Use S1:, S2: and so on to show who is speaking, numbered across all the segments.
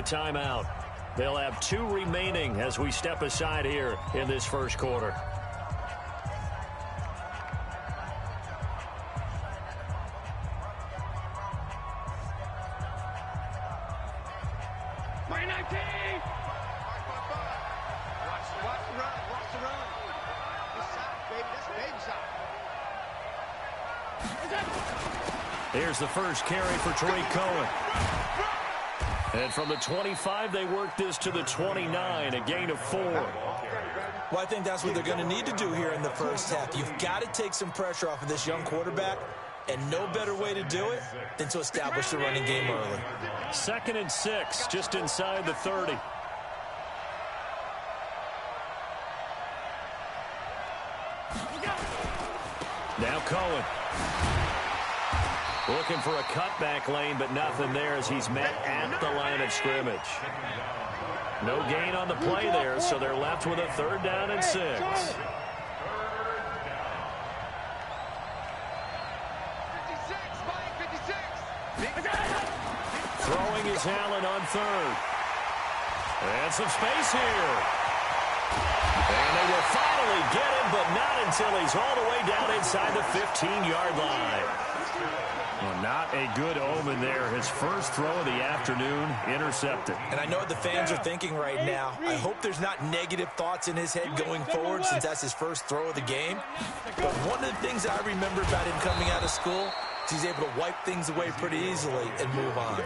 S1: timeout. They'll have 2 remaining as we step aside here in this first quarter.
S2: Here's the first carry for Tariq Cohen. And from the 25, they work this to the 29, a gain of 4.
S3: Well, I think that's what they're going to need to do here in the first half. You've got to take some pressure off of this young quarterback, and no better way to do it than to establish the running game early.
S1: 2nd and 6, just inside the 30. Now Cohen. Looking for a cutback lane, but nothing there as he's met at the line of scrimmage. No gain on the play there, so they're left with a 3rd down and 6. Throwing is Allen on 3rd. And some space here. And they will finally get him, but not until he's all the way down inside the 15-yard line. Well, not a good omen there. His first throw of the afternoon intercepted.
S3: And I know what the fans are thinking right now. I hope there's not negative thoughts in his head going forward since that's his first throw of the game. But one of the things I remember about him coming out of school is he's able to wipe things away pretty easily and move on.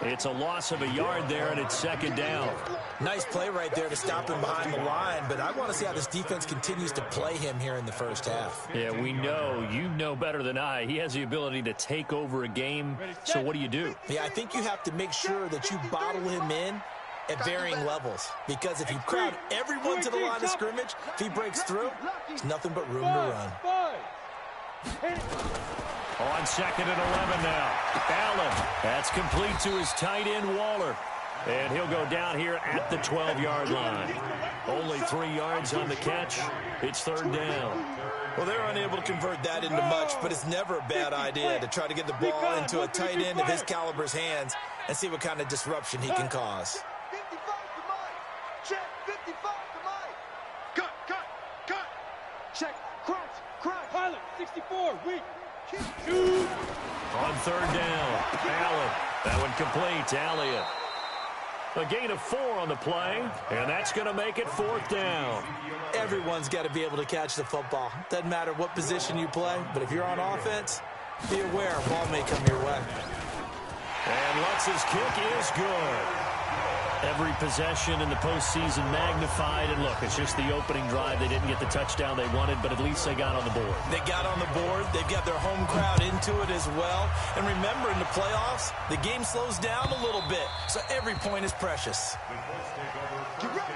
S1: It's a loss of a yard there, and it's 2nd down.
S3: Nice play right there to stop him behind the line, but I want to see how this defense continues to play him here in the first half.
S1: Yeah, we know. You know better than I. He has the ability to take over a game, so what do?
S3: Yeah, I think you have to make sure that you bottle him in at varying levels, because if you crowd everyone to the line of scrimmage, if he breaks through, there's nothing but room to run.
S1: On 2nd and 11 now. Allen. That's complete to his tight end, Waller. And he'll go down here at the 12-yard line. Only 3 yards on the catch. It's 3rd down.
S3: Well, they're unable to convert that into much, but it's never a bad idea to try to get the ball into a tight end of his caliber's hands and see what kind of disruption he can cause.
S4: 55 to Mike. Check. 55 to Mike. Cut. Check. Crouch. Pilot. 64. Weak. Shoot.
S1: On 3rd down, Allen. That one complete to Elliott. A gain of 4 on the play, and that's going to make it 4th down.
S3: Everyone's got to be able to catch the football. Doesn't matter what position you play, but if you're on offense, be aware a ball may come your way.
S1: And Lutz's kick is good. Every possession in the postseason magnified. And look, it's just the opening drive. They didn't get the touchdown they wanted, but at least they got on the board.
S3: They got on the board. They've got their home crowd into it as well. And remember, in the playoffs, the game slows down a little bit, so every point is precious.
S4: Get ready.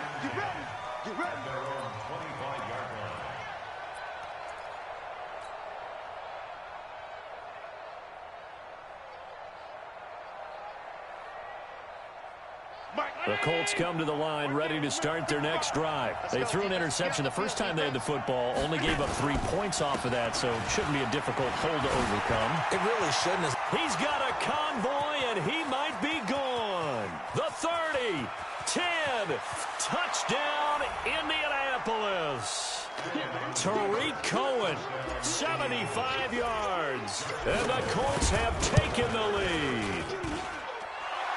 S1: The Colts come to the line ready to start their next drive. They threw an interception the first time they had the football, only gave up 3 points off of that, so it shouldn't be a difficult hole to overcome.
S3: It really shouldn't.
S1: He's got a convoy, and he might be gone. The 30, 10, touchdown, Indianapolis. Tariq Cohen, 75 yards, and the Colts have taken the lead.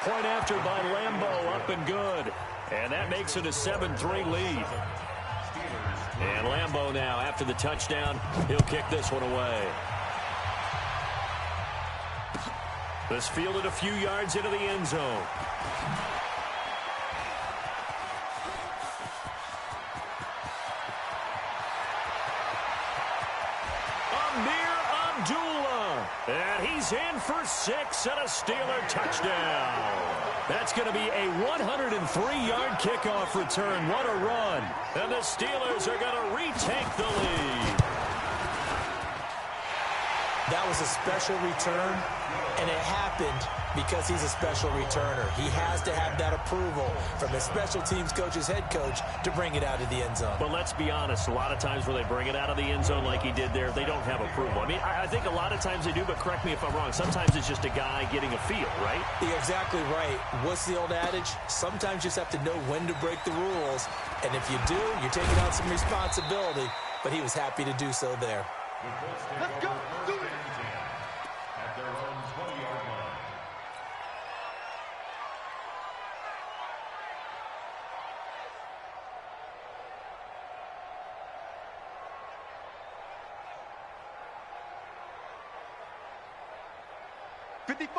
S1: Point after by Lambeau, up and good. And that makes it a 7-3 lead. And Lambeau now, after the touchdown, he'll kick this one away. This fielded a few yards into the end zone. And he's in for 6 and a Steeler touchdown. That's going to be a 103-yard kickoff return. What a run. And the Steelers are going to retake the lead.
S3: That was a special return, and it happened because he's a special returner. He has to have that approval from his special teams coach's head coach to bring it out of the end zone.
S2: But let's be honest, a lot of times when they bring it out of the end zone like he did there, they don't have approval. I mean, I think a lot of times they do, but correct me if I'm wrong. Sometimes it's just a guy getting a feel, right?
S3: You're exactly right. What's the old adage? Sometimes you just have to know when to break the rules. And if you do, you're taking on some responsibility. But he was happy to do so there.
S4: Let's go. Do it.
S5: At their own 20-yard line.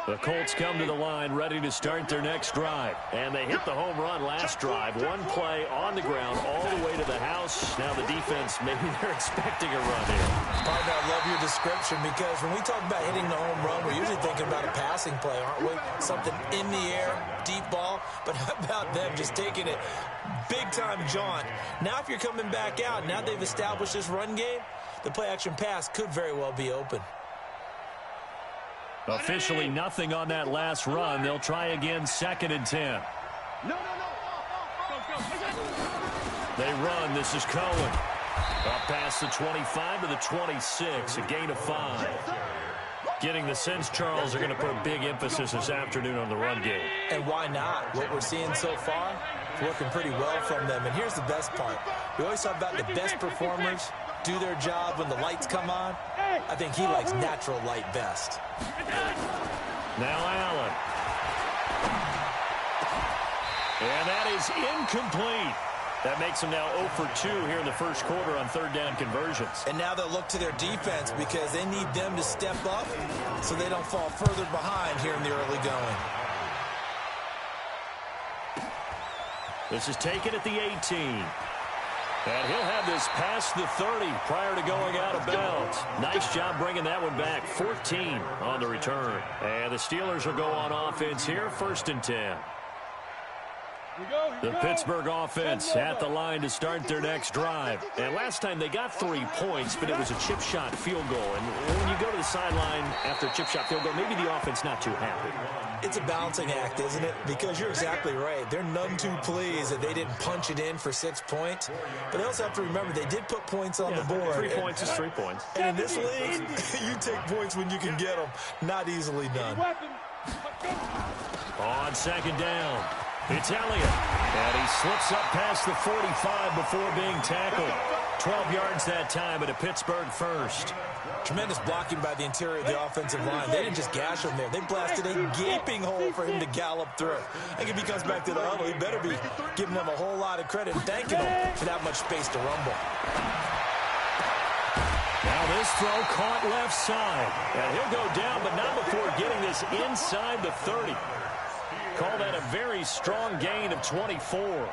S2: The Colts come to the line ready to start their next drive. And they hit the home run last drive. One play on the ground all the way to the house. Now the defense, maybe they're expecting a run here.
S3: Partner, I love your description because when we talk about hitting the home run, we're usually thinking about a passing play, aren't we? Something in the air, deep ball. But how about them just taking it big-time jaunt? Now if you're coming back out, now they've established this run game, the play-action pass could very well be open.
S2: Officially nothing on that last run. They'll try again, 2nd and 10.
S4: No.
S2: They run. This is Cohen. Up past the 25 to the 26, a gain of 5. Getting the sense Charles are going to put big emphasis this afternoon on the run game.
S3: And why not? What we're seeing so far, it's working pretty well from them. And here's the best part. We always talk about the best performers do their job when the lights come on. I think he likes natural light best.
S2: Now Allen. And that is incomplete. That makes them now 0 for 2 here in the first quarter on 3rd down conversions.
S3: And now they'll look to their defense because they need them to step up so they don't fall further behind here in the early going.
S2: This is taken at the 18. And he'll have this past the 30 prior to going out of bounds. Nice job bringing that one back. 14 on the return. And the Steelers will go on offense here, 1st and 10. The Pittsburgh offense at the line to start their next drive. And last time they got 3 points, but it was a chip shot field goal. And when you go to the sideline after a chip shot field goal, maybe the offense not too happy.
S3: It's a balancing act, isn't it? Because you're exactly right. They're none too pleased that they didn't punch it in for 6 points. But they also have to remember they did put points on the board.
S2: 3 points is 3 points.
S3: And in this league, you take points when you can get them. Not easily done.
S2: On 2nd down, it's Elliott. And he slips up past the 45 before being tackled. 12 yards that time, but a Pittsburgh first.
S3: Tremendous blocking by the interior of the offensive line. They didn't just gash him there. They blasted a gaping hole for him to gallop through. I think if he comes back to the huddle, he better be giving them a whole lot of credit and thanking them for that much space to rumble.
S2: Now this throw caught left side. And he'll go down, but not before getting this inside the 30. Call that a very strong gain of 24.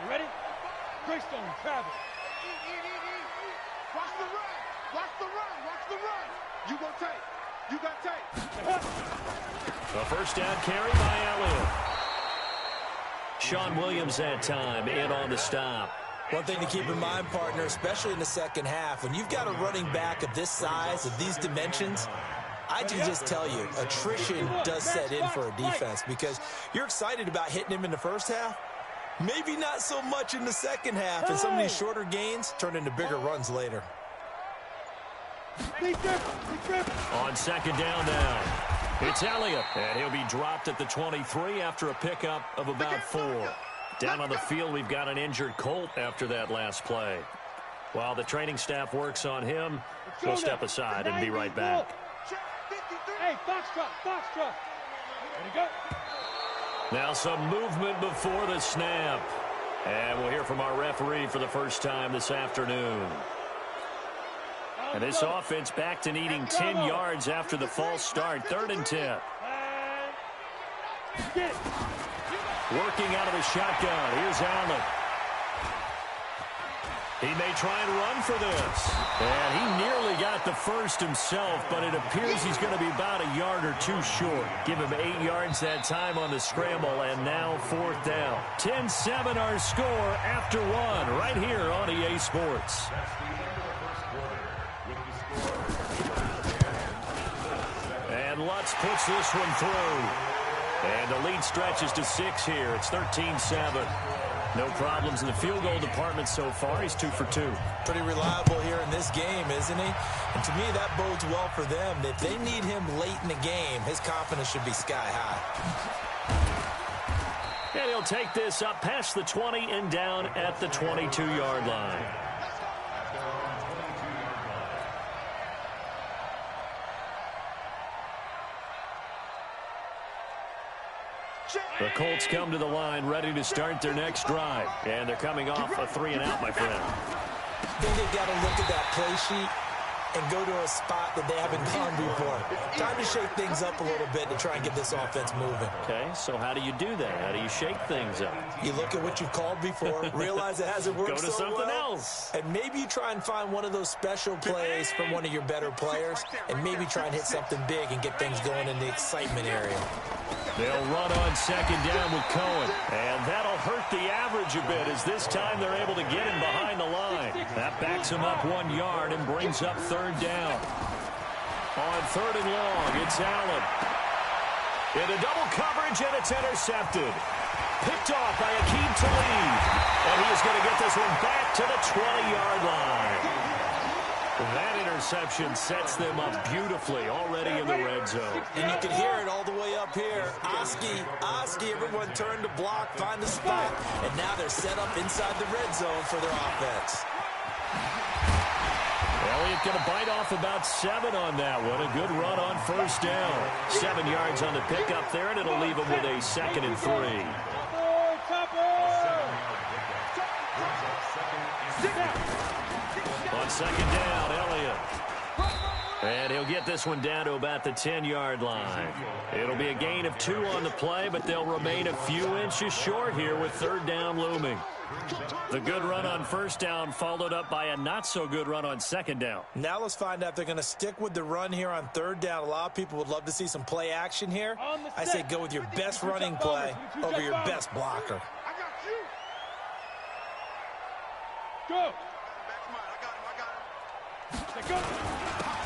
S4: Ready? Greystone, travel. Watch the run. Watch the run. Watch the run. You go tight. You got tight.
S2: A first down carry by Elliott. Sean Williams that time in on the stop.
S3: One thing to keep in mind, partner, especially in the second half, when you've got a running back of this size, of these dimensions, I can just tell you, attrition does set in for a defense because you're excited about hitting him in the first half. Maybe not so much in the second half, and some of these shorter gains turn into bigger runs later.
S2: On 2nd down now, it's Elliott, and he'll be dropped at the 23 after a pickup of about 4. Down on the field, we've got an injured Colt after that last play. While the training staff works on him, we'll step aside and be right back.
S4: Hey, Foxtrot. Ready to go.
S2: Now some movement before the snap. And we'll hear from our referee for the first time this afternoon. And this offense back to needing 10 yards after the false start. 3rd and 10. Working out of the shotgun. Here's Allen. He may try and run for this. And he nearly got the first himself, but it appears he's going to be about a yard or two short. Give him 8 yards that time on the scramble, and now 4th down. 10-7 our score after 1 right here on EA Sports. And Lutz puts this one through. And the lead stretches to 6 here. It's 13-7. No problems in the field goal department so far. He's 2 for 2.
S3: Pretty reliable here in this game, isn't he? And to me, that bodes well for them. If they need him late in the game, his confidence should be sky high.
S2: And he'll take this up past the 20 and down at the 22-yard line. The Colts come to the line ready to start their next drive. And they're coming off a 3-and-out, my friend.
S3: I think they've got to look at that play sheet and go to a spot that they haven't gone before. Time to shake things up a little bit to try and get this offense moving.
S2: Okay, so how do you do that? How do you shake things up?
S3: You look at what you've called before, realize it hasn't worked
S2: so well. Go to something else.
S3: And maybe you try and find one of those special plays from one of your better players, and maybe try and hit something big and get things going in the excitement area.
S2: They'll run on 2nd down with Cohen. And that'll hurt the average a bit as this time they're able to get him behind the line. That backs him up 1 yard and brings up 3rd down. On 3rd and long, it's Allen. Into double coverage, and it's intercepted. Picked off by Akeem Talib. And he is going to get this one back to the 20-yard line. That interception sets them up beautifully already in the red zone.
S3: And you can hear it all the way up here. Oski, everyone turned to block, find the spot. And now they're set up inside the red zone for their offense.
S2: Elliott going to bite off about 7 on that one. A good run on 1st down. 7 yards on the pickup there, and it'll leave him with a 2nd and 3. On 2nd down, Elliott. And he'll get this one down to about the 10-yard line. It'll be a gain of 2 on the play, but they'll remain a few inches short here with 3rd down looming. The good run on 1st down followed up by a not-so-good run on 2nd down.
S3: Now let's find out if they're going to stick with the run here on 3rd down. A lot of people would love to see some play action here. I say go with your best running play over your best blocker.
S4: Go.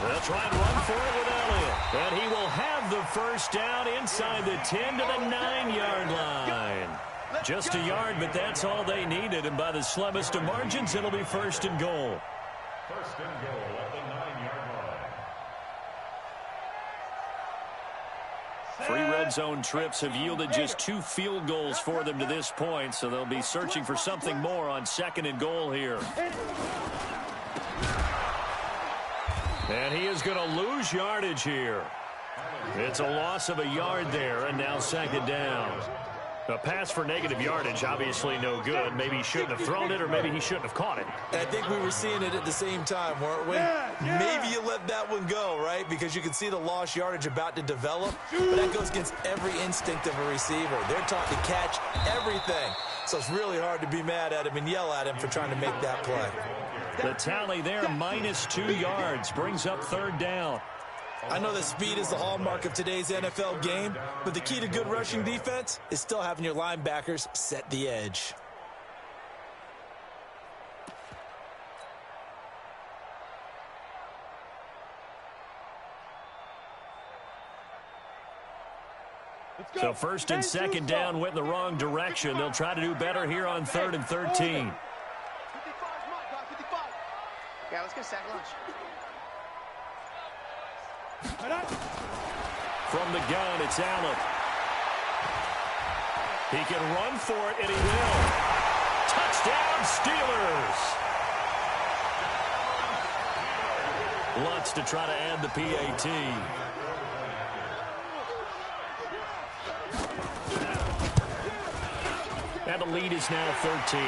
S2: They'll try and run for it with Elliott. And he will have the 1st down inside the 10 to the 9-yard line. Just a yard, but that's all they needed. And by the slimmest of margins, it'll be 1st and goal.
S5: 1st and goal at the 9-yard line.
S2: 3 red zone trips have yielded just 2 field goals for them to this point, so they'll be searching for something more on 2nd and goal here. And he is going to lose yardage here. It's a loss of a yard there, and now 2nd down. A pass for negative yardage, obviously no good. Maybe he shouldn't have thrown it, or maybe he shouldn't have caught it.
S3: I think we were seeing it at the same time, weren't we? Maybe you let that one go, right? Because you can see the lost yardage about to develop. But that goes against every instinct of a receiver. They're taught to catch everything. So it's really hard to be mad at him and yell at him for trying to make that play.
S2: The tally there, minus 2 yards, brings up 3rd down.
S3: I know that speed is the hallmark of today's NFL game, but the key to good rushing defense is still having your linebackers set the edge.
S2: So 1st and 2nd down went in the wrong direction. They'll try to do better here on 3rd and 13.
S6: Yeah, let's get a sack lunch.
S2: From the gun, it's Allen. He can run for it, and he will. Touchdown, Steelers! Lutz to try to add the PAT. And the lead is now 13.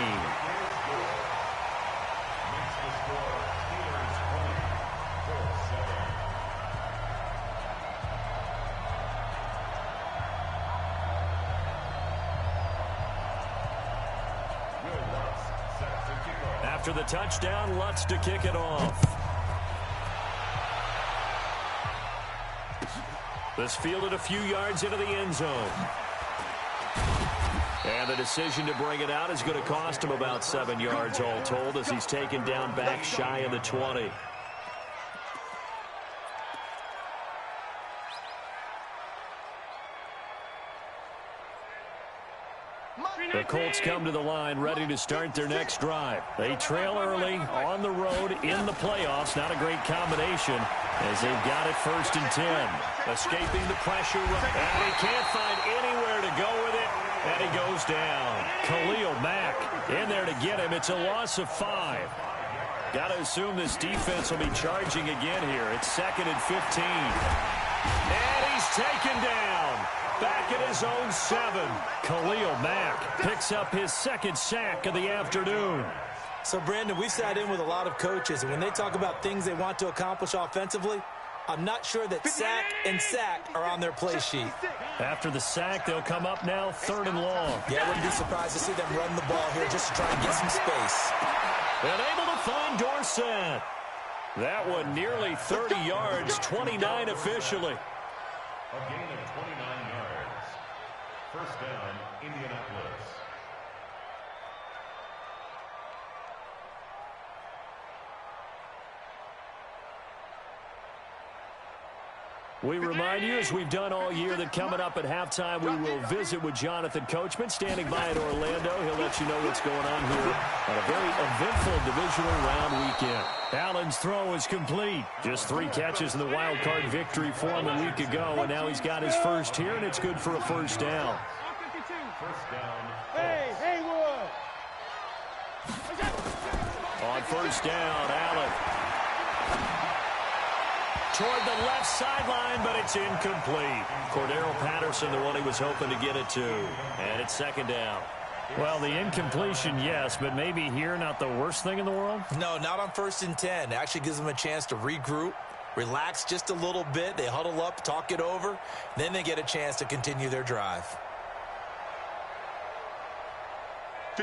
S2: After the touchdown, Lutz to kick it off. This fielded a few yards into the end zone. And the decision to bring it out is going to cost him about 7 yards all told as he's taken down back shy of the 20. The Colts come to the line ready to start their next drive. They trail early on the road in the playoffs. Not a great combination as they've got it 1st and 10. Escaping the pressure. And they can't find anywhere to go with it. And he goes down. Khalil Mack in there to get him. It's a loss of 5. Got to assume this defense will be charging again here. It's 2nd and 15. And he's taken down. Back at his own 7. Khalil Mack picks up his 2nd sack of the afternoon.
S3: So, Brandon, we've sat in with a lot of coaches, and when they talk about things they want to accomplish offensively, I'm not sure that sack and sack are on their play sheet.
S2: After the sack, they'll come up now 3rd and long.
S3: Yeah, I wouldn't be surprised to see them run the ball here just to try and get some space.
S2: And able to find Dorsett. That one nearly 30 yards, 29 officially.
S5: A gain of 29 yards. First down, Indianapolis.
S2: We remind you, as we've done all year, that coming up at halftime, we will visit with Jonathan Coachman, standing by in Orlando. He'll let you know what's going on here on a very eventful divisional round weekend. Allen's throw is complete. Just 3 catches in the wild card victory for him a week ago, and now he's got his first here, and it's good for a first down.
S5: First down.
S4: Hey, Haywood!
S2: On first down, Allen. Toward the left sideline, but it's incomplete. Cordero Patterson, the one he was hoping to get it to. And it's 2nd down.
S1: Well, the incompletion, yes, but maybe here not the worst thing in the world?
S3: No, not on 1st and 10. It actually gives them a chance to regroup, relax just a little bit. They huddle up, talk it over. Then they get a chance to continue their drive.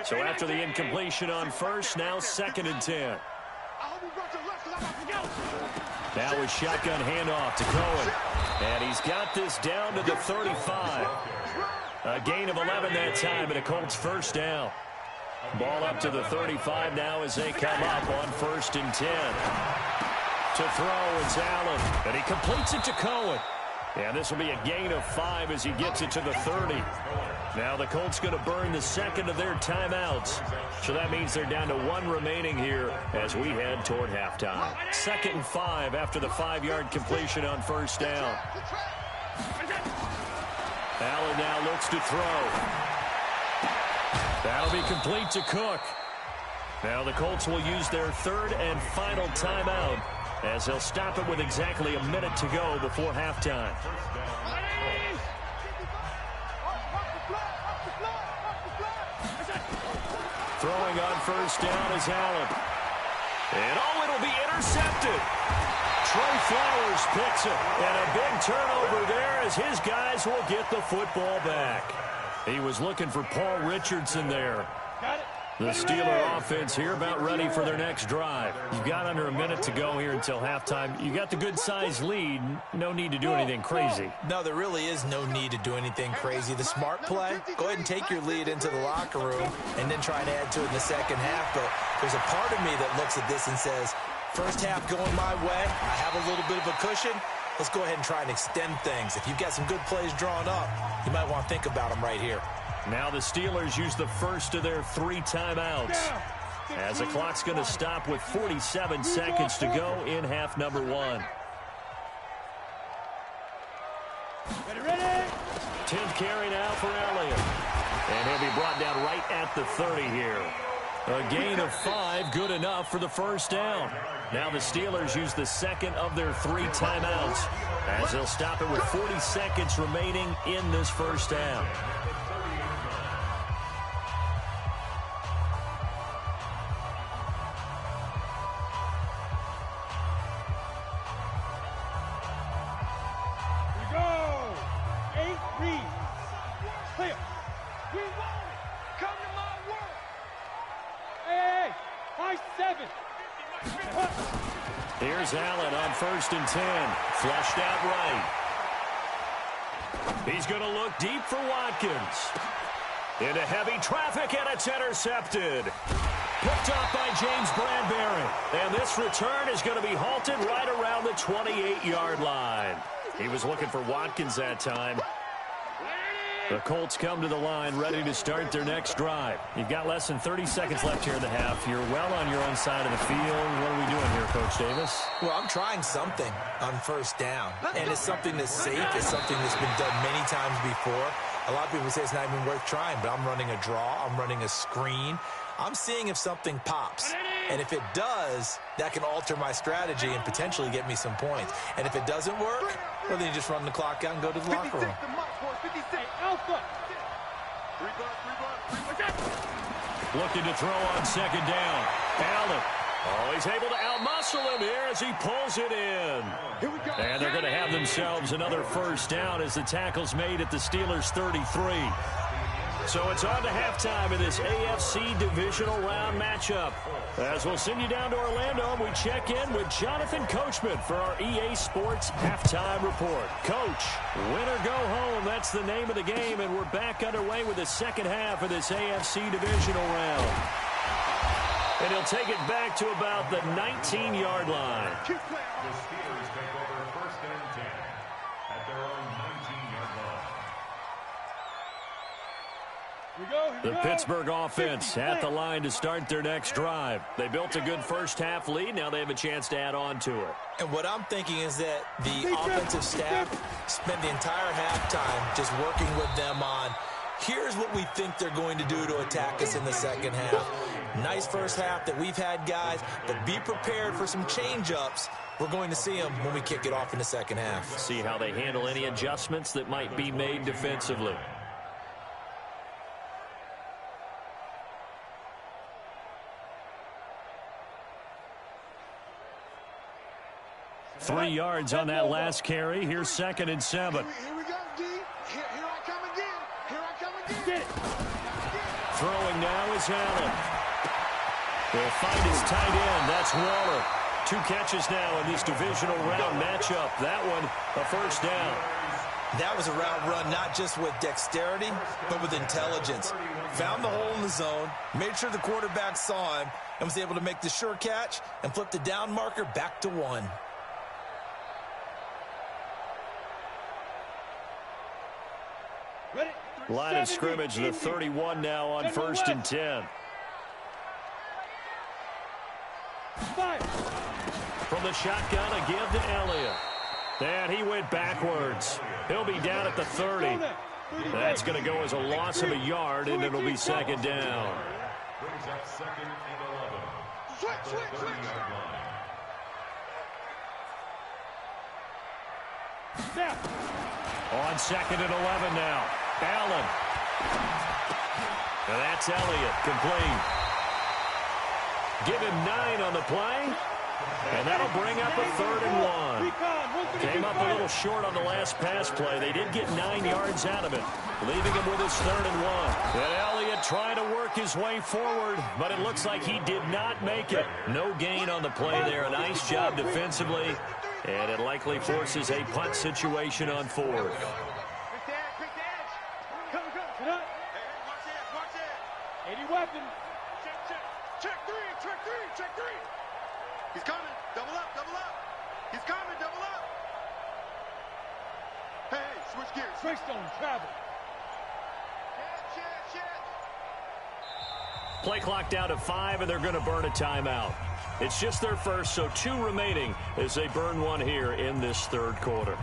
S2: So after the incompletion on first, now 2nd and 10. Now a shotgun handoff to Cohen. And he's got this down to the 35. A gain of 11 that time, and a Colts first down. Ball up to the 35 now as they come up on 1st and 10. To throw, it's Allen. And he completes it to Cohen. And this will be a gain of 5 as he gets it to the 30. Now the Colts going to burn the 2nd of their timeouts. So that means they're down to 1 remaining here as we head toward halftime. 2nd and 5 after the 5-yard completion on first down. Allen now looks to throw. That'll be complete to Cook. Now the Colts will use their 3rd and final timeout as they'll stop it with exactly a minute to go before halftime. Throwing on first down is Allen. And it'll be intercepted. Trey Flowers picks it. And a big turnover there as his guys will get the football back. He was looking for Paul Richardson there. The Steeler offense here about ready for their next drive. You've got under a minute to go here until halftime. You got the good-sized lead. No need to do anything crazy.
S3: No, there really is no need to do anything crazy. The smart play, go ahead and take your lead into the locker room and then try and add to it in the second half. But there's a part of me that looks at this and says, first half going my way, I have a little bit of a cushion. Let's go ahead and try and extend things. If you've got some good plays drawn up, you might want to think about them right here.
S2: Now the Steelers use the first of their 3 timeouts as the clock's going to stop with 47 seconds to go in half number 1. 10th carry now for Elliott. And he'll be brought down right at the 30 here. A gain of 5, good enough for the first down. Now the Steelers use the 2nd of their 3 timeouts as they'll stop it with 40 seconds remaining in this first down. Here's Allen on 1st and 10. Flushed out right. He's going to look deep for Watkins. Into heavy traffic, and it's intercepted. Picked up by James Bradbury. And this return is going to be halted right around the 28-yard line. He was looking for Watkins that time. The Colts come to the line ready to start their next drive. You've got less than 30 seconds left here in the half. You're well on your own side of the field. What are we doing here, Coach Davis?
S3: Well, I'm trying something on 1st down. And it's something that's safe. It's something that's been done many times before. A lot of people say it's not even worth trying, but I'm running a draw. I'm running a screen. I'm seeing if something pops. And if it does, that can alter my strategy and potentially get me some points. And if it doesn't work, well, then you just run the clock out and go to the locker room.
S2: Looking to throw on 2nd down. Allen. Oh, he's able to outmuscle him here as he pulls it in. And they're going to have themselves another 1st down as the tackle's made at the Steelers' 33. So it's on to halftime in this AFC Divisional Round matchup. As we'll send you down to Orlando, and we check in with Jonathan Coachman for our EA Sports Halftime Report. Coach, win or go home, that's the name of the game, and we're back underway with the second half of this AFC Divisional Round. And he'll take it back to about the 19-yard line.
S5: The Steelers take over 1st and 10 at their own 19-yard line.
S2: The Pittsburgh offense at the line to start their next drive. They built a good first-half lead. Now they have a chance to add on to it.
S3: And what I'm thinking is that the offensive staff spent the entire halftime just working with them on, here's what we think they're going to do to attack us in the second half. Nice first half that we've had, guys, but be prepared for some change-ups. We're going to see them when we kick it off in the second half.
S2: See how they handle any adjustments that might be made defensively. Three yards on that last carry. Here's 2nd and 7.
S4: Here we go, D. Here I come again. Here I come again.
S2: Throwing now is Allen. They'll find his tight end. That's Waller. 2 catches now in this divisional round matchup. That one, a 1st down.
S3: That was a route run not just with dexterity, but with intelligence. Found the hole in the zone, made sure the quarterback saw him, and was able to make the sure catch and flip the down marker back to 1.
S2: Line of scrimmage, the 31 now on 1st and 10. From the shotgun, a give to Elliott. And he went backwards. He'll be down at the 30. That's going to go as a loss of a yard, and it'll be 2nd down.
S5: Brings up 2nd and 11.
S4: Switch.
S5: 30-yard line.
S2: On 2nd and 11 now. Allen. And that's Elliott, complete. Give him 9 on the play. And that'll bring up a 3rd and 1. Came up a little short on the last pass play. They did get 9 yards out of it, leaving him with his 3rd and 1. And Elliott trying to work his way forward, but it looks like he did not make it. No gain on the play there. A nice job defensively, and it likely forces a punt situation on 4th.
S4: Weapon. Check three. He's coming. Double up. He's coming. Double up. Hey, switch gears. Switch on travel. Check.
S2: Play clock down to 5, and they're going to burn a timeout. It's just their first, so 2 remaining as they burn one here in this 3rd quarter.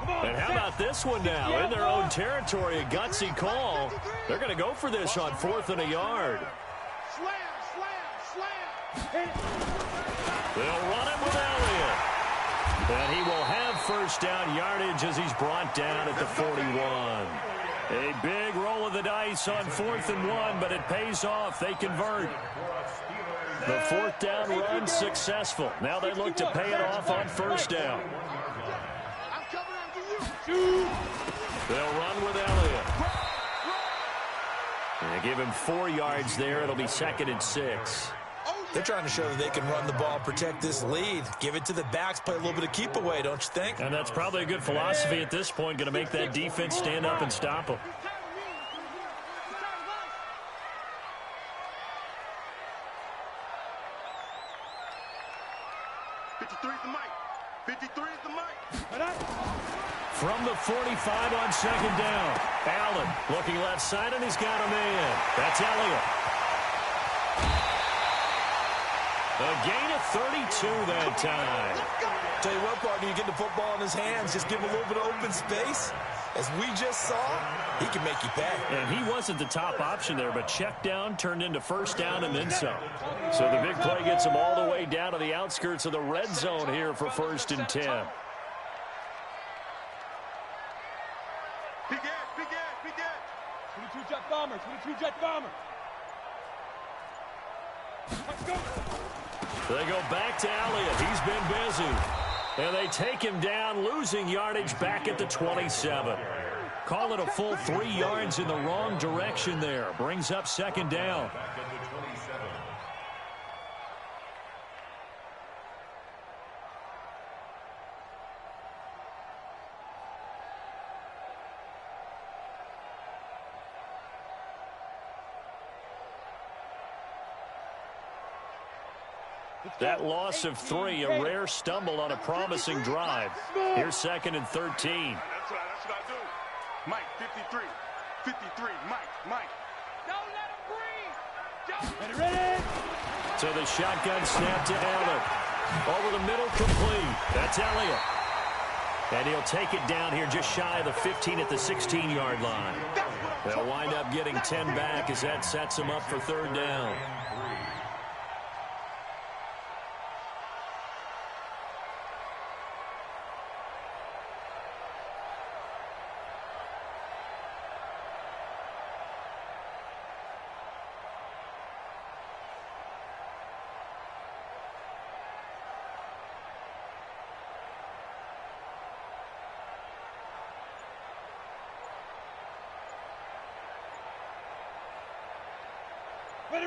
S2: And how about this one now? In their own territory, a gutsy call. They're going to go for this on 4th and a yard.
S4: Slam.
S2: They'll run it with Elliott. And he will have 1st down yardage as he's brought down at the 41. A big roll of the dice on 4th and 1, but it pays off. They convert. The 4th down run successful. Now they look to pay it off on 1st down. They'll run with Elliott. They give him 4 yards there. It'll be 2nd and 6.
S3: They're trying to show that they can run the ball, protect this lead. Give it to the backs, play a little bit of keep away, don't you think?
S2: And that's probably a good philosophy at this point, going to make that defense stand up and stop them. From the 45 on 2nd down. Allen looking left side, and he's got a man. That's Elliott. A gain of 32 that time.
S3: Tell you what, partner, you get the football in his hands, just give him a little bit of open space. As we just saw, he can make you pay.
S2: And he wasn't the top option there, but check down turned into 1st down and then some. So the big play gets him all the way down to the outskirts of the red zone here for 1st and 10.
S4: Big edge.
S7: 22 jet bomber, 22 jet bomber. Let's go.
S2: They go back to Elliott. He's been busy. And they take him down, losing yardage back at the 27. Call it a full 3 yards in the wrong direction there. Brings up 2nd down. That loss of 3, a rare stumble on a promising drive. Here's 2nd and 13.
S4: That's what I do. Mike, 53. 53. Mike.
S7: Don't let him breathe. Ready.
S2: So the shotgun snap to Allen. Over the middle, complete. That's Elliott. And he'll take it down here just shy of the 15 at the 16-yard line. They'll wind up getting 10 back as that sets them up for 3rd down.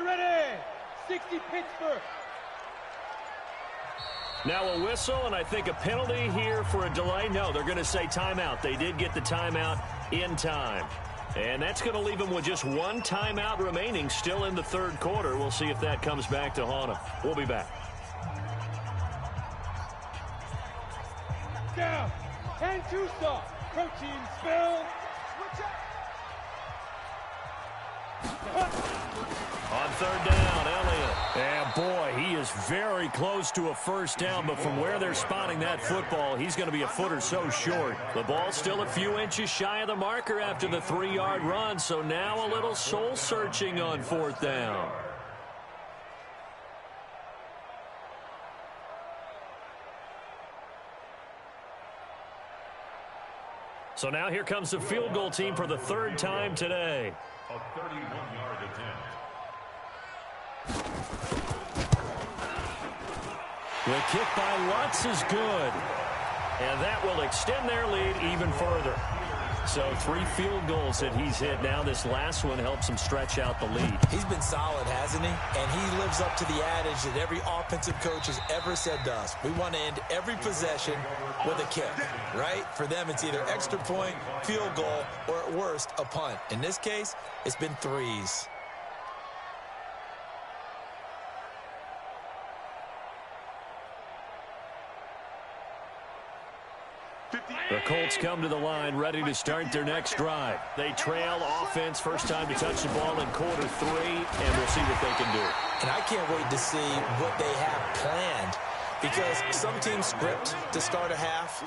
S7: Ready. 60 Pittsburgh.
S2: Now a whistle, and I think a penalty here for a delay. No, they're going to say timeout. They did get the timeout in time. And that's going to leave them with just 1 timeout remaining still in the 3rd quarter. We'll see if that comes back to haunt them. We'll be back.
S7: Down. 10-2 stop. Protein spill.
S2: On 3rd down, Elliott. And boy, he is very close to a 1st down, but from where they're spotting that football, he's going to be a foot or so short. The ball's still a few inches shy of the marker after the 3-yard run, so now a little soul-searching on 4th down. So now here comes the field goal team for the 3rd time today.
S5: A 31-yard attempt.
S2: The kick by Lutz is good. And that will extend their lead even further. So 3 field goals that he's hit now. This last one helps him stretch out the lead.
S3: He's been solid, hasn't he? And he lives up to the adage that every offensive coach has ever said to us. We want to end every possession with a kick, right? For them, it's either extra point, field goal, or at worst, a punt. In this case, it's been 3s.
S2: The Colts come to the line ready to start their next drive. They trail offense, first time to touch the ball in quarter 3, and we'll see what they can do.
S3: And I can't wait to see what they have planned, because some teams script to start a half.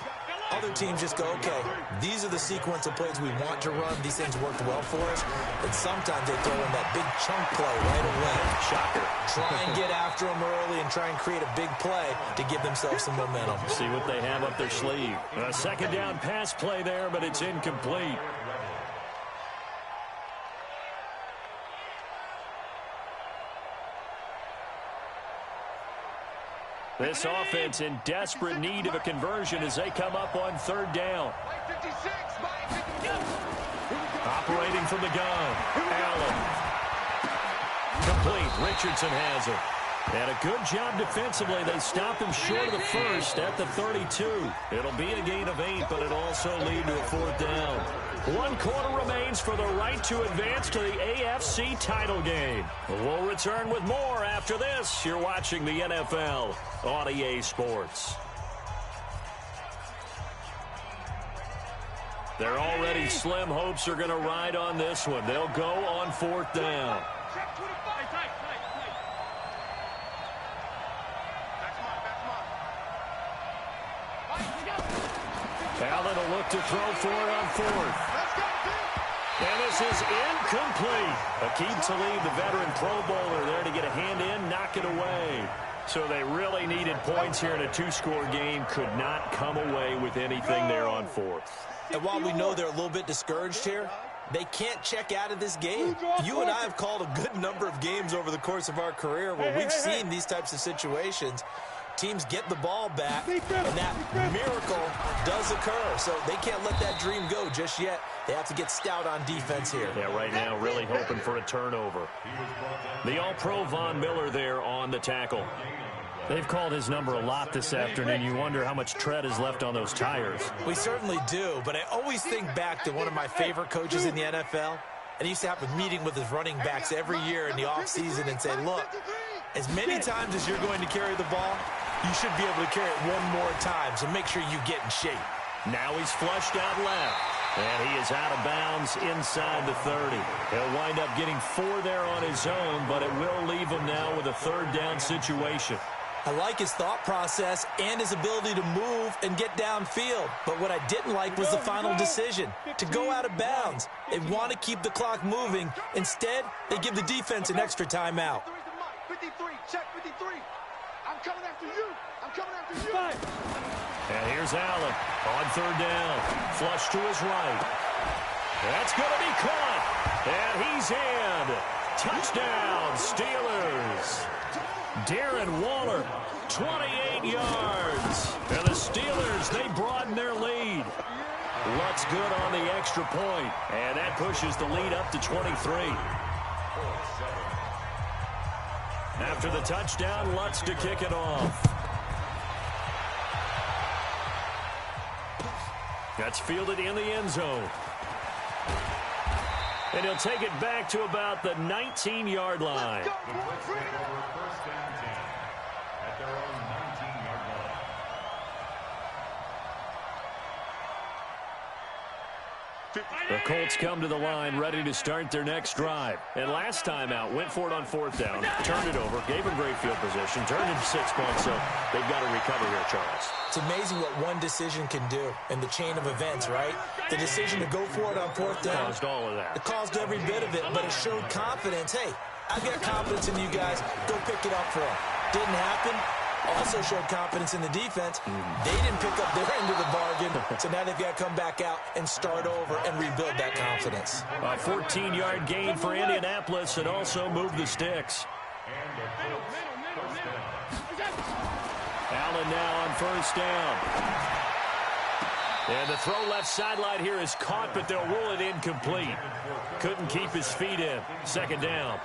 S3: Other teams just go, okay, these are the sequence of plays we want to run. These things worked well for us. And sometimes they throw in that big chunk play right away.
S2: Shocker.
S3: Try and get after them early and try and create a big play to give themselves some momentum.
S2: See what they have up their sleeve. A 2nd down pass play there, but it's incomplete. This offense in desperate need of a conversion as they come up on 3rd down. Operating from the gun, Allen. Richardson has it. And a good job defensively. They stop him short of the first at the 32. It'll be a gain of 8, but it'll also lead to a 4th down. 1 quarter remains for the right to advance to the AFC title game. We'll return with more after this. You're watching the NFL on EA Sports. Their already slim hopes are going to ride on this one. They'll go on 4th down. Allen will look to throw for it on 4th. And this is incomplete. Aqib Talib, the veteran Pro Bowler, there to get a hand in, knock it away. So they really needed points here in a 2-score game. Could not come away with anything there on 4th.
S3: And while we know they're a little bit discouraged here, they can't check out of this game. You and I have called a good number of games over the course of our career where we've seen these types of situations. Teams get the ball back, and that miracle does occur. So they can't let that dream go just yet. They have to get stout on defense here.
S2: Yeah, right now really hoping for a turnover. The All-Pro Von Miller there on the tackle. They've called his number a lot this afternoon. You wonder how much tread is left on those tires.
S3: We certainly do, but I always think back to one of my favorite coaches in the NFL. And he used to have a meeting with his running backs every year in the offseason and say, look, as many times as you're going to carry the ball, you should be able to carry it one more time, so make sure you get in shape.
S2: Now he's flushed out left, and he is out of bounds inside the 30. He'll wind up getting 4 there on his own, but it will leave him now with a 3rd down situation.
S3: I like his thought process and his ability to move and get downfield. But what I didn't like was the final decision, to go out of bounds. They want to keep the clock moving. Instead, they give the defense an extra timeout.
S4: 53, check 53. I'm coming after you. I'm coming after you.
S2: And here's Allen on 3rd down. Flush to his right. That's going to be caught. And he's in. Touchdown, Steelers. Darren Waller, 28 yards. And the Steelers, they broaden their lead. Lutz good on the extra point. And that pushes the lead up to 23. After the touchdown, Lutz to kick it off. That's fielded in the end zone. And he'll take it back to about the 19-yard line. The Colts come to the line ready to start their next drive. And last time out, went for it on 4th down, turned it over, gave them great field position, turned it to 6 points, so they've got to recover here, Charles.
S3: It's amazing what one decision can do in the chain of events, right? The decision to go for it on 4th down.
S2: Caused all of that.
S3: It caused every bit of it, but it showed confidence. Hey, I've got confidence in you guys. Go pick it up for them. Didn't happen. Also showed confidence in the defense. They didn't pick up their end of the bargain, so now they've got to come back out and start over and rebuild that confidence.
S2: A 14-yard gain for Indianapolis and also move the sticks. Allen now on 1st down. And the throw left sideline here is caught, but they'll rule it incomplete. Couldn't keep his feet in. 2nd down.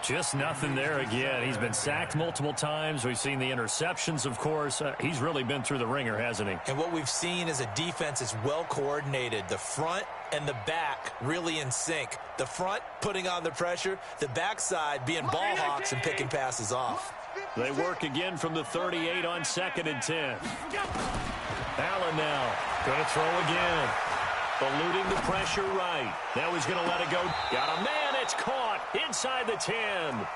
S2: Just nothing there again. He's been sacked multiple times. We've seen the interceptions, of course. He's really been through the ringer, hasn't he?
S3: And what we've seen is a defense is well coordinated. The front and the back really in sync. The front putting on the pressure. The backside being ball hawks and picking passes off.
S2: They work again from the 38 on 2nd and 10. Allen now going to throw again. Eluding the pressure right. Now he's going to let it go. Got a man. It's caught inside the 10.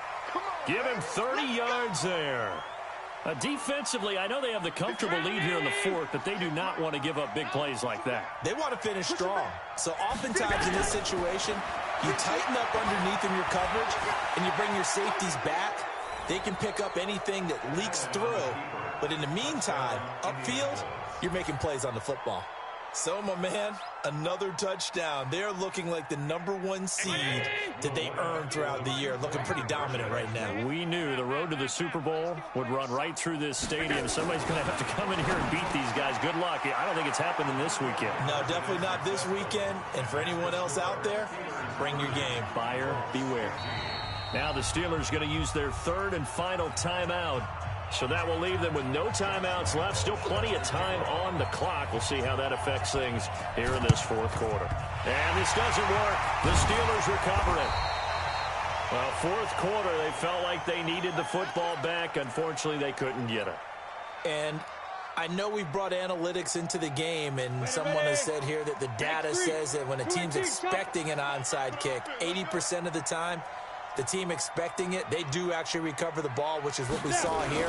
S2: Give him 30 yards there. Defensively, I know they have the comfortable lead here in the 4th, but they do not want to give up big plays like that.
S3: They want to finish strong. So oftentimes in this situation, you tighten up underneath in your coverage, and you bring your safeties back. They can pick up anything that leaks through. But in the meantime, upfield, you're making plays on the football. So, my man, another touchdown. They're looking like the #1 seed that they earned throughout the year. Looking pretty dominant right now.
S2: We knew the road to the Super Bowl would run right through this stadium. Somebody's going to have to come in here and beat these guys. Good luck. I don't think it's happening this weekend.
S3: No, definitely not this weekend. And for anyone else out there, bring your game.
S2: Buyer beware. Now the Steelers going to use their third and final timeout. So that will leave them with no timeouts left. Still plenty of time on the clock. We'll see how that affects things here in this fourth quarter. And this doesn't work. The Steelers recover it. Well, fourth quarter, they felt like they needed the football back. Unfortunately, they couldn't get it.
S3: And I know we brought analytics into the game, and someone has said here that the data says that when a team's expecting an onside kick, 80% of the time, the team expecting it, they do actually recover the ball, which is what we saw here.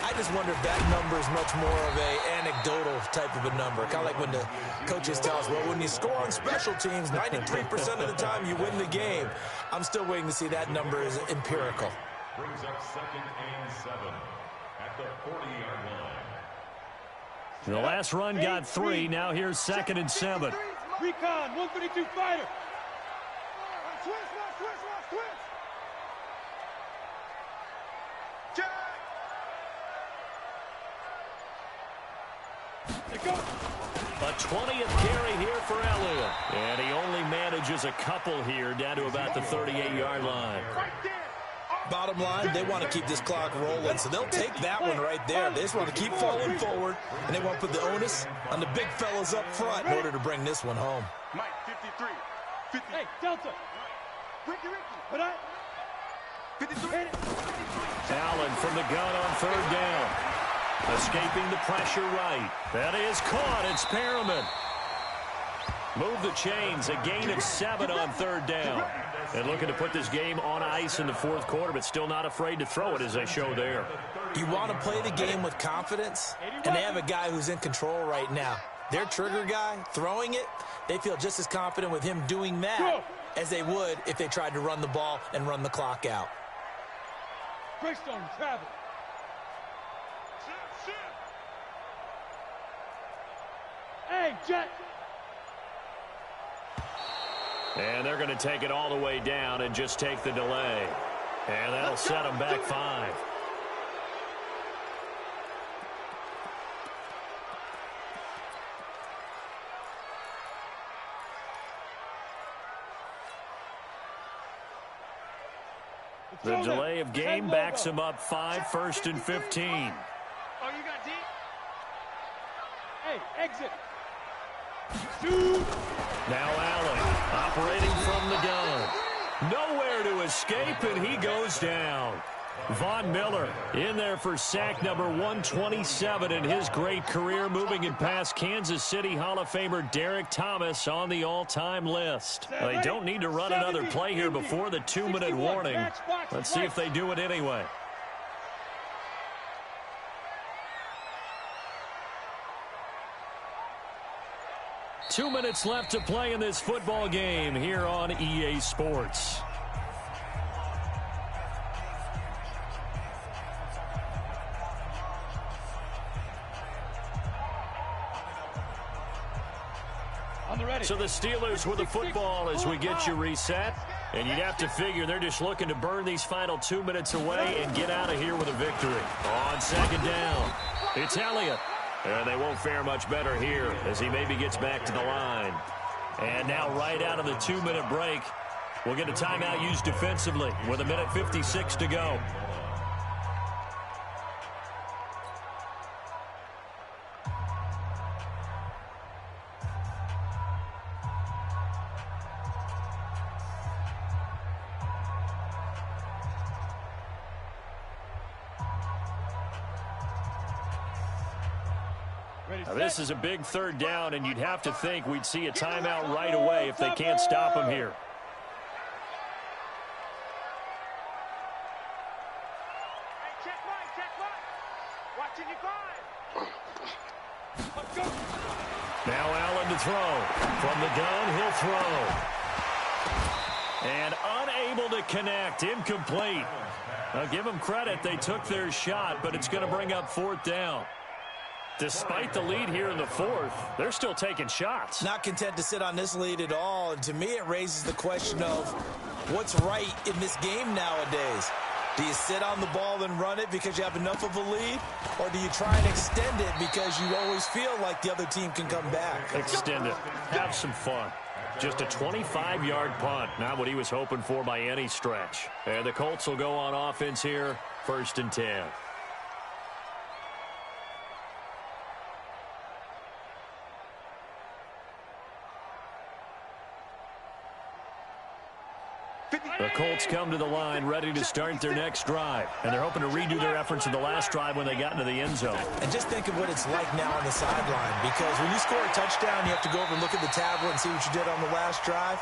S3: I just wonder if that number is much more of a anecdotal type of a number. Kind of like when the coaches tell us, well, when you score on special teams, 93% of the time you win the game. I'm still waiting to see that number is empirical.
S5: Brings up 2nd and 7 at the 40-yard line.
S2: The last run got 3. Now here's 2nd and 7.
S7: Recon, 132 fighter.
S4: Switch.
S2: A 20th carry here for Elliott. And he only manages a couple here down to about the 38-yard line.
S3: Bottom line, they want to keep this clock rolling, so they'll take that one right there. They just want to keep falling forward, and they want to put the onus on the big fellas up front in order to bring this one home.
S4: Mike, 53. 50.
S7: Hey, Delta.
S4: Ricky.
S7: What up?
S4: 53.
S2: Allen from the gun on 3rd down. Escaping the pressure right. That is caught. It's Perriman. Move the chains. A gain of 7 on 3rd down. And looking to put this game on ice in the fourth quarter, but still not afraid to throw it as they show there.
S3: You want to play the game with confidence, and they have a guy who's in control right now. Their trigger guy, throwing it, they feel just as confident with him doing that as they would if they tried to run the ball and run the clock out.
S7: Greystone, travel. Hey, Jet.
S2: And they're going to take it all the way down and just take the delay. And that'll set them back 5. The delay of game backs them up 5, 1st and 15.
S6: Oh, you got D?
S7: Hey, exit.
S2: Now Allen operating from the gun. Nowhere to escape, and he goes down. Von Miller in there for sack number 127 in his great career, moving it past Kansas City Hall of Famer Derek Thomas on the all-time list. They don't need to run another play here before the 2-minute warning. Let's see if they do it anyway. Two minutes left to play in this football game here on EA Sports. So the Steelers with the football as we get you reset. And you'd have to figure they're just looking to burn these final 2 minutes away and get out of here with a victory. On 2nd down, it's Elliott. And they won't fare much better here as he maybe gets back to the line. And now right out of the 2-minute break, we'll get a timeout used defensively with 1:56 to go. Now, this is a big 3rd down, and you'd have to think we'd see a timeout right away if they can't stop him here.
S6: Hey, check Mike. Watching you five.
S2: Now Allen to throw. From the gun, he'll throw. And unable to connect. Incomplete. Now, give them credit. They took their shot, but it's going to bring up 4th down. Despite the lead here in the 4th, they're still taking shots.
S3: Not content to sit on this lead at all. And to me, it raises the question of what's right in this game nowadays. Do you sit on the ball and run it because you have enough of a lead? Or do you try and extend it because you always feel like the other team can come back?
S2: Extend it. Have some fun. Just a 25-yard punt. Not what he was hoping for by any stretch. And the Colts will go on offense here, 1st and 10. The Colts come to the line ready to start their next drive. And they're hoping to redo their efforts in the last drive when they got into the end zone.
S3: And just think of what it's like now on the sideline. Because when you score a touchdown, you have to go over and look at the tablet and see what you did on the last drive.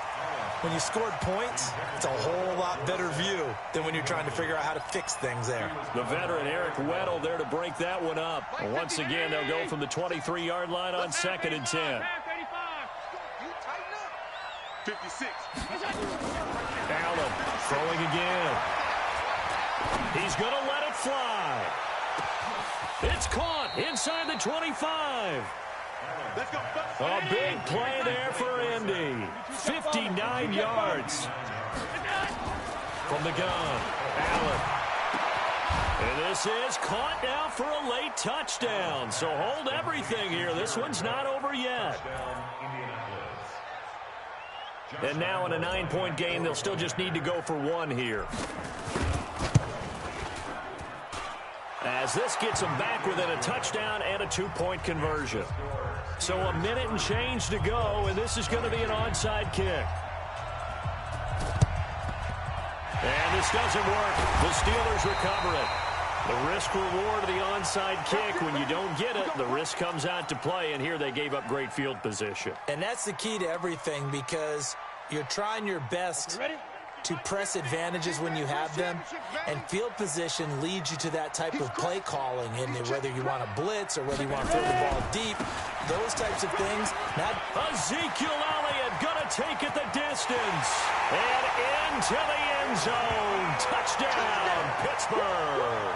S3: When you scored points, it's a whole lot better view than when you're trying to figure out how to fix things there.
S2: The veteran Eric Weddle there to break that one up. Once again, they'll go from the 23-yard line on 2nd and 10.
S4: 56.
S2: Allen throwing again. He's going to let it fly. It's caught inside the 25. A big play there for Indy. 59 yards from the gun. Allen. And this is caught now for a late touchdown. So hold everything here. This one's not over yet. And now in a 9-point game, they'll still just need to go for one here. As this gets them back within a touchdown and a 2-point conversion. So a minute and change to go, and this is going to be an onside kick. And this doesn't work. The Steelers recover it. The risk-reward of the onside kick, when you don't get it, the risk comes out to play, and here they gave up great field position.
S3: And that's the key to everything, because you're trying your best to press advantages when you have them, and field position leads you to that type of play calling, and whether you want to blitz or whether you want to throw the ball deep, those types of things.
S2: Ezekiel Elliott going to take it the distance, and into the end zone. Touchdown, Pittsburgh.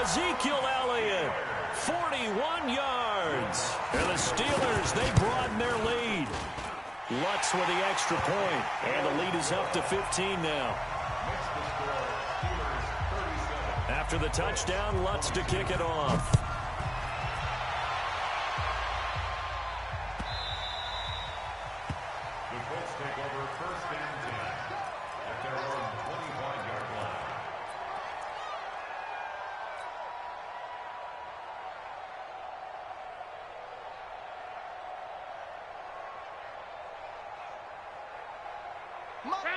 S2: Ezekiel Elliott, 41 yards. And the Steelers, they broaden their lead. Lutz with the extra point, and the lead is up to 15 now. After the touchdown, Lutz to kick it off.
S5: The Colts take over 1st and 10 at their own 25-yard line.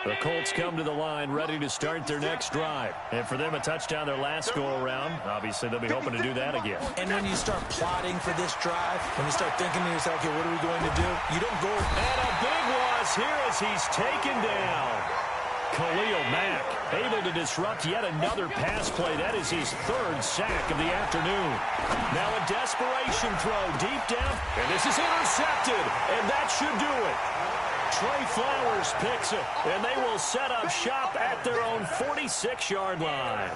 S2: The Colts come to the line ready to start their next drive. And for them, a touchdown their last go-around. Obviously, they'll be hoping to do that again.
S3: And when you start plotting for this drive, when you start thinking to yourself, okay, what are we going to do? You don't go.
S2: And a big loss here as he's taken down. Khalil Mack able to disrupt yet another pass play. That is his 3rd sack of the afternoon. Now a desperation throw deep down, and this is intercepted, and that should do it. Trey Flowers picks it, and they will set up shop at their own 46-yard line.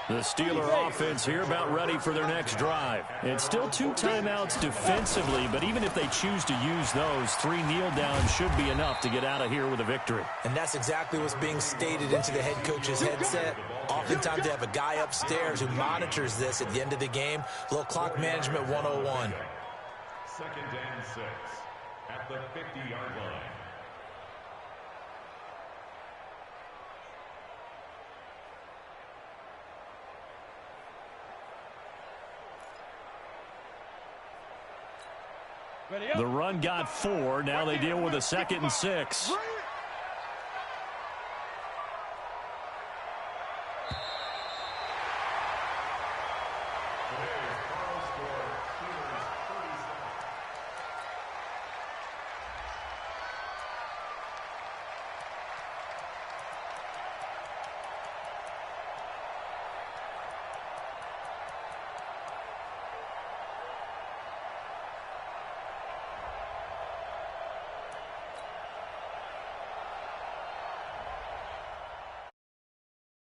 S2: The Steeler offense here about ready for their next drive. It's still 2 timeouts defensively, but even if they choose to use those, 3 kneel downs should be enough to get out of here with a victory.
S3: And that's exactly what's being stated into the head coach's headset. Oftentimes they have a guy upstairs who monitors this at the end of the game. Little clock management 101.
S5: 2nd and 6 at the 50-yard line.
S2: The run got 4. Now they deal with a 2nd and 6.